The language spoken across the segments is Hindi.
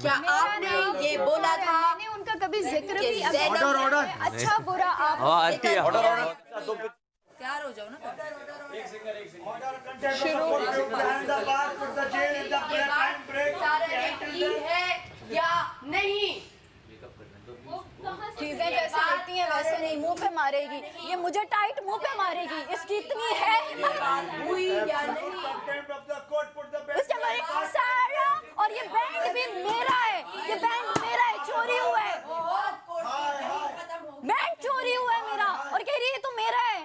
क्या आपने ये बोला था? मैंने उनका कभी जिक्र भी ऑर्डर अच्छा बुरा आप तैयार हो जाओ ना। है या नहीं? चीजें जैसे होती हैं वैसे नहीं, मुंह पे मारेगी, ये मुझे टाइट मुंह पे मारेगी, इसकी इतनी है हुई या नहीं? उसके बारे सारा, और ये बैंड भी मेरा है, ये बैंड मेरा है, चोरी हुआ है, बैंड चोरी हुआ है मेरा, और कह रही है तो मेरा है।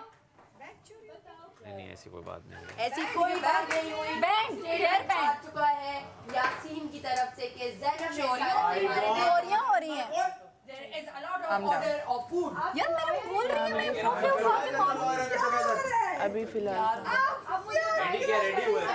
नहीं ऐसी कोई बात नहीं। ऐसी कोई बात नहीं हुई। बैंड हेयर बैंड आ चुका है यासीन की तरफ से कि ज़ैनब ने चोरियां हो रही हैं। There is a lot of order of food. यार मैं बोल रही हूँ, मैं फोन पे उठा के मारूंगी अभी फिलहाल अब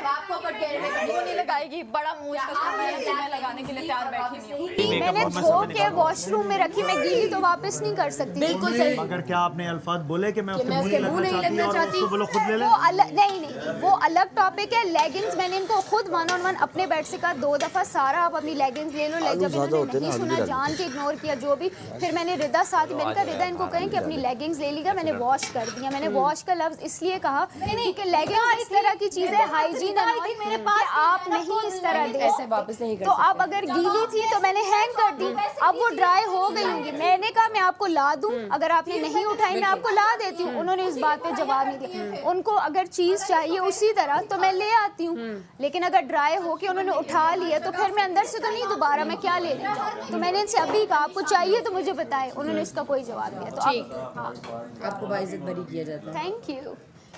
आपको पर कह रहे हैं वो नहीं लगाएगी, बड़ा मुंह इसका सामने मैं लगाने के लिए तैयार बैठी नहीं हूँ। मैंने धो के वॉशरूम में रखी, मैं गीली तो वापस नहीं कर सकती। बिल्कुल सही। मगर क्या आपने अल्फाज बोले कि मैं मैं उसके मुंह नहीं लगना चाहती, उसको बोलो खुद ले ले? वो अलग नहीं, वो अलग टॉपिक है। लेगिंग्स मैंने इनको खुद 1-on-1 अपने बेड से कहा 2 दफा, सारा आप अपनी लेगिंग्स ले लो। जब इन्होंने नहीं सुना, जान के इग्नोर किया जो भी, फिर मैंने रिदा साथ ही मैंने कहा रिदा इनको कहें कि अपनी लेगिंग्स ले लीजिए, मैंने वॉश कर दिया। मैंने वॉश का लफ्ज इसलिए कहा क्योंकि लेगिंग्स इस तरह की चीज है, हाइजीन मेरे पास आप नहीं इस तरह दे ऐसे वापस नहीं कर तो अब अगर गीली थी तो मैंने हैंग कर दी, अब वो ड्राई हो गई होंगी। मैंने कहा मैं आपको ला दूं, अगर आपने नहीं उठाई मैं आपको ला देती हूँ। उन्होंने इस बात पे जवाब नहीं दिया। उनको अगर चीज चाहिए उसी तरह तो मैं ले आती हूँ, लेकिन अगर ड्राई हो के उन्होंने उठा लिया तो फिर मैं अंदर से तो नहीं दोबारा मैं क्या लेने जाऊँ। तो मैंने इनसे अभी कहा आपको चाहिए तो मुझे बताएं, उन्होंने इसका कोई जवाब दिया। तो अब आपको बाइज्जत बरी किया जाता है। Thank you.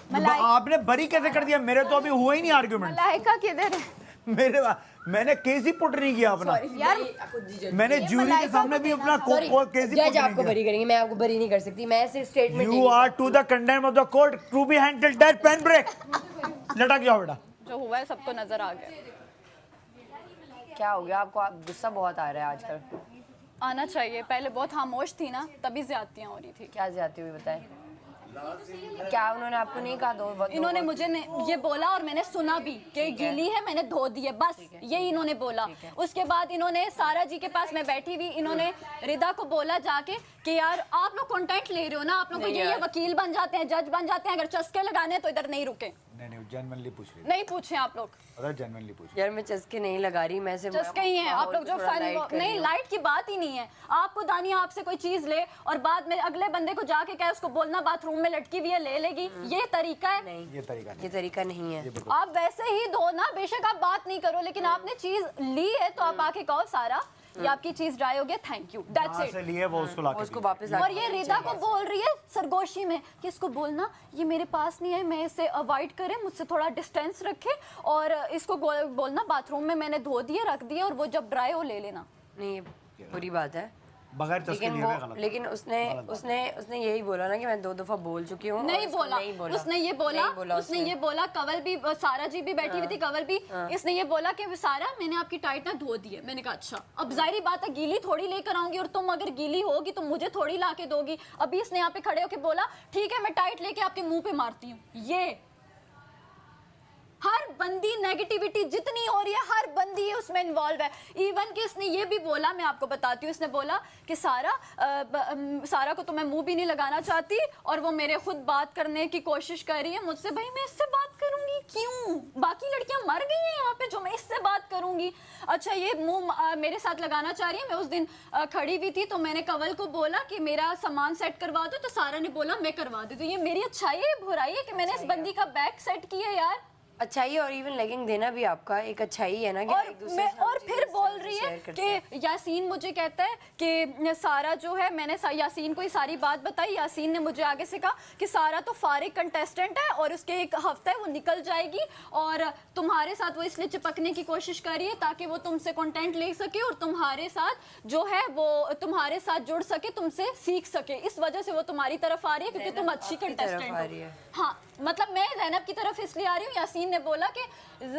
आपने बरी कैसे कर दिया? मेरे तो अभी हुआ ही नहीं आर्गुमेंट। मलाइका किधर है? मैंने केस ही पुट नहीं किया अपना। यार मैंने जूरी के सामने भी अपना केस ही पुट जज आपको नहीं बरी करेंगे, मैं आपको बरी नहीं कर सकती। मैं ऐसे स्टेटमेंट किया। You are to the condemn of the court to be handled that pen break. लटक जाओ बेटा। जो हुआ है सबको नजर आ गया। क्या हो गया आपको? आप गुस्सा बहुत आ रहा है आजकल। आना चाहिए, पहले बहुत खामोश थी ना, तभी ज्यादतियां हो रही थी। क्या ज्यादती हुई बताएं? क्या उन्होंने आपको नहीं कहा? इन्होंने मुझे ये बोला और मैंने सुना भी कि गीली है, मैंने धो दी है, बस यही इन्होंने बोला। उसके बाद इन्होंने सारा जी के पास मैं बैठी हुई, इन्होंने रिदा को बोला जाके कि यार आप लोग कंटेंट ले रहे हो ना, आप लोग को ये वकील बन जाते हैं, जज बन जाते हैं, अगर चस्के लगाने हैं तो इधर नहीं रुके। नहीं जेन्युइनली पूछ रही नहीं पूछे आप लोग? अरे जेन्युइनली पूछ। यार मैं चस्के नहीं लगा रही, मैं सिर्फ चस्के ही हैं आप लोग जो फन नहीं, लाइट की बात ही नहीं है। आपको दानिया आपसे कोई चीज ले और बाद में अगले बंदे को जाके कहे उसको बोलना बाथरूम में लटकी हुई है ले लेगी, ये तरीका है? नहीं, ये तरीका नहीं है। आप वैसे ही दो ना, बेशक आप बात नहीं करो, लेकिन आपने चीज ली है तो आप आके कहो सारा ये आपकी चीज ड्राई हो गया, थैंक यू, दैट्स इट। लिए वो उसको वापस और ये रिदा को बोल रही है सरगोशी में कि इसको बोलना ये मेरे पास नहीं है, मैं इसे अवॉइड करे, मुझसे थोड़ा डिस्टेंस रखे, और इसको बोलना बाथरूम में मैंने धो दिए रख दिए और वो जब ड्राई हो ले लेना। नहीं, ये बुरी बात है। बगैर चस्के लिए हुए गलत। लेकिन उसने यही बोला ना कि मैं 2 दफा बोल चुकी हूँ। नहीं बोला, उसने ये बोला कवल भी, सारा जी भी बैठी हुई थी, कवल भी, इसने ये बोला कि सारा मैंने आपकी टाइट ना धो दी है। मैंने कहा अच्छा, अब जाहिर बात है गीली थोड़ी लेकर आऊंगी, और तुम अगर गीली होगी तो मुझे थोड़ी ला के दोगी। अभी इसने यहाँ पे खड़े होकर बोला ठीक है मैं टाइट लेके आपके मुंह पे मारती हूँ। ये हर बंदी नेगेटिविटी जितनी हो रही है, हर बंदी उसमें इन्वॉल्व है। इवन कि इसने ये भी बोला, मैं आपको बताती हूँ, इसने बोला कि सारा को तो मैं मुंह भी नहीं लगाना चाहती और वो मेरे खुद बात करने की कोशिश कर रही है मुझसे। भाई मैं इससे बात करूंगी क्यों? बाकी लड़कियां मर गई हैं यहाँ पे जो मैं इससे बात करूंगी। अच्छा ये मुंह मेरे साथ लगाना चाह रही है। मैं उस दिन खड़ी हुई थी तो मैंने कवल को बोला कि मेरा सामान सेट करवा दो, तो सारा ने बोला मैं करवा दूं। तो ये मेरी अच्छाई है, बुराई है कि मैंने इस बंदी का बैग सेट किया यार? अच्छाई है, और इवन लेगिंग देना भी आपका एक अच्छाई है ना कि और फिर बोल रही है कि यासीन मुझे कहता है कि सारा जो है, मैंने यासीन को ये सारी बात बताई, यासीन ने मुझे आगे से कहा कि सारा तो फारिग कंटेस्टेंट है और उसके 1 हफ्ता है वो निकल जाएगी, और तुम्हारे साथ वो इसलिए चिपकने की कोशिश कर रही है ताकि वो तुमसे कंटेंट ले सके और तुम्हारे साथ जो है वो तुम्हारे साथ जुड़ सके, तुमसे सीख सके, इस वजह से वो तुम्हारी तरफ आ रही है क्योंकि तुम अच्छी कंटेस्टेंट हो। हाँ मतलब मैं ज़ैनब की तरफ इसलिए आ रही हूँ। यासीन ने बोला कि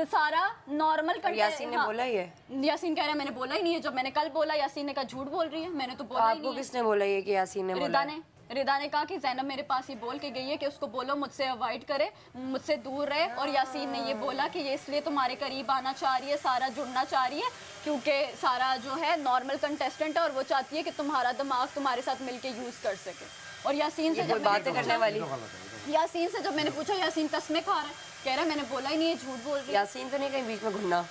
सारा नॉर्मल यासीन ने बोला ये? यासीन कह रहा है मैंने बोला ही नहीं है। जब मैंने कल बोला यासीन ने कहा झूठ बोल रही है, मैंने तो बोला ही नहीं है। आपको किसने बोला ये कि यासीन ने बोला? रिदा ने। रिदा ने कहा कि ज़ैनब मेरे पास ये बोल के गई है कि उसको बोलो मुझसे अवॉइड करे, मुझसे दूर रहे, और यासीन ने ये बोला कि ये इसलिए तुम्हारे करीब आना चाह रही है, सारा जुड़ना चाह रही है क्योंकि सारा जो है नॉर्मल कंटेस्टेंट है और वो चाहती है कि तुम्हारा दिमाग तुम्हारे साथ मिलके यूज़ कर सके। और यासीन से जब बातें करने वाली यासीन से जब मैंने पूछा, यासीन तस्मे खा रहा है, कह रहा है मैंने बोला ही नहीं, ये झूठ बोल रही है। यासीन तो नहीं कहीं बीच में घुलना,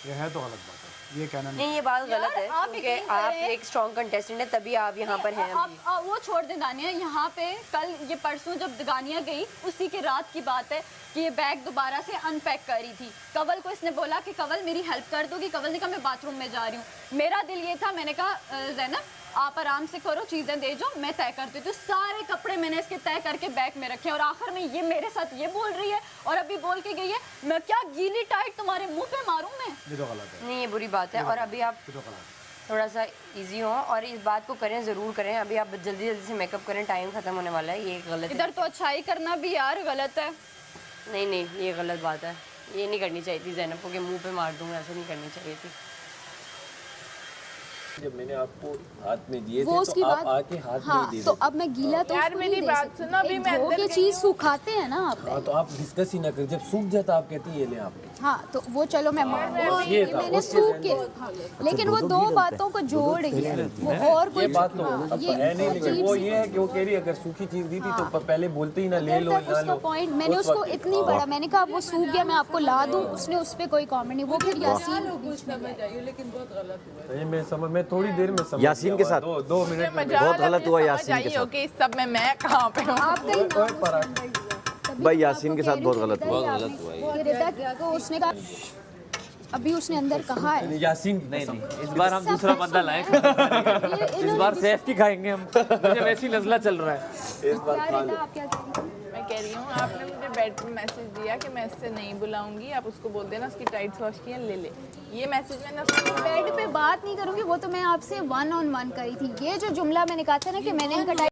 ये है तो गलत बात है, ये कहना नहीं ये बात गलत है आप क्योंकि यकीन आप करें- एक स्ट्रॉन्ग कंटेस्टेंट है तभी आप यहाँ पर हैं अभी। आप वो छोड़ दें दानिया, यहाँ पे कल ये परसों जब दानिया गई उसी के रात की बात है कि ये बैग दोबारा से अनपैक कर रही थी। कवल को इसने बोला कि कवल मेरी हेल्प कर दोगी, कवल ने कहा मैं बाथरूम में जा रही हूँ। मेरा दिल ये था, मैंने कहा ज़ैनब आप आराम से करो, चीज़ें दे जाओ, मैं तय करती हूँ। सारे कपड़े मैंने इसके तय करके बैग में रखे और आखिर में ये मेरे साथ ये बोल रही है और अभी बोल के गई है मैं क्या गीली टाइट तुम्हारे मुंह पे मारूं मैं। ये तो गलत है, नहीं ये बुरी बात है और अभी आप ये तो गलत है। थोड़ा सा इजी हो और इस बात को करें, ज़रूर करें। अभी आप जल्दी जल्दी से मेकअप करें, टाइम ख़त्म होने वाला है, ये गलत है। इधर तो अच्छाई करना भी यार गलत है। नहीं नहीं ये गलत बात है, ये नहीं करनी चाहिए थी ज़ैनब को कि मुंह पे मार दूँ, ऐसे नहीं करनी चाहिए थी। जब मैंने आपको हाथ में दिए वो थे उसकी तो आप बात आके हाथ हाँ, में दे तो देते। अब मैं गीला तो यार उसको मेरी नहीं दे बात सकती। सुनो, अभी एक मैं धो अंदर के गई चीज हूँ। सुखाते हैं ना आप। हाँ तो आप डिस्कस ही ना करें, जब सूख जाता आप कहती हैं ये ले आप। हाँ तो वो चलो मैं मान रही ये हूँ, था, मैंने उसके सूख ज़हन के हाँ, लेकिन वो दो बातों को जोड़ रही है, वो और ये कोई बात तो हाँ, अब ये है नहीं, लेकिन अजीब वो सी- ये है कि वो कह रही है अगर सूखी चीज दी थी तो पहले बोलते ही ना ले देर लो तक ना उसका लो। पॉइंट मैंने उस उसको वक्त- इतनी बड़ा मैंने कहा वो सूख गया मैं आपको ला दूं, उसने उस पे कोई कमेंट नहीं। वो फिर यासीन के बीच में गया। ये मैं समझ, मैं थोड़ी देर में समझ यासीन के गया, साथ। दो मिनट में मजाक बहुत गलत हुआ समझ यासीन के आई साथ। हो कि इस सब में मैं कहाँ पे हूँ। आपका ही नाम पर तभी भाई तो यासीन आपको के कह साथ रही बहुत हूँ गलत कि हुआ। रिदा आपने- कि रिदा को उसने कहा अभी उसने अंदर कहा है यासीन नहीं नहीं, इस बार हम दूसरा बंदा लाए, इस बार सेफ की खाएंगे हम, मुझे वैसी नजला चल रहा है। इस बार क्या खा रिदा लो। आप क्या कह रही थी? मैं कह रही हूँ आपने मुझे बेड पे मैसेज दिया कि मैं इससे नहीं बुलाऊंगी, आप उसको बोल देना उसकी टाइट्स वॉश की हैं, ले ले। ये मैसेज मैंने उसको बेड पे बात नहीं करूंगी, वो तो मैं आपसे 1 on 1 करी थी। ये जो जुमला मैंने कहा था ना कि मैंने इनका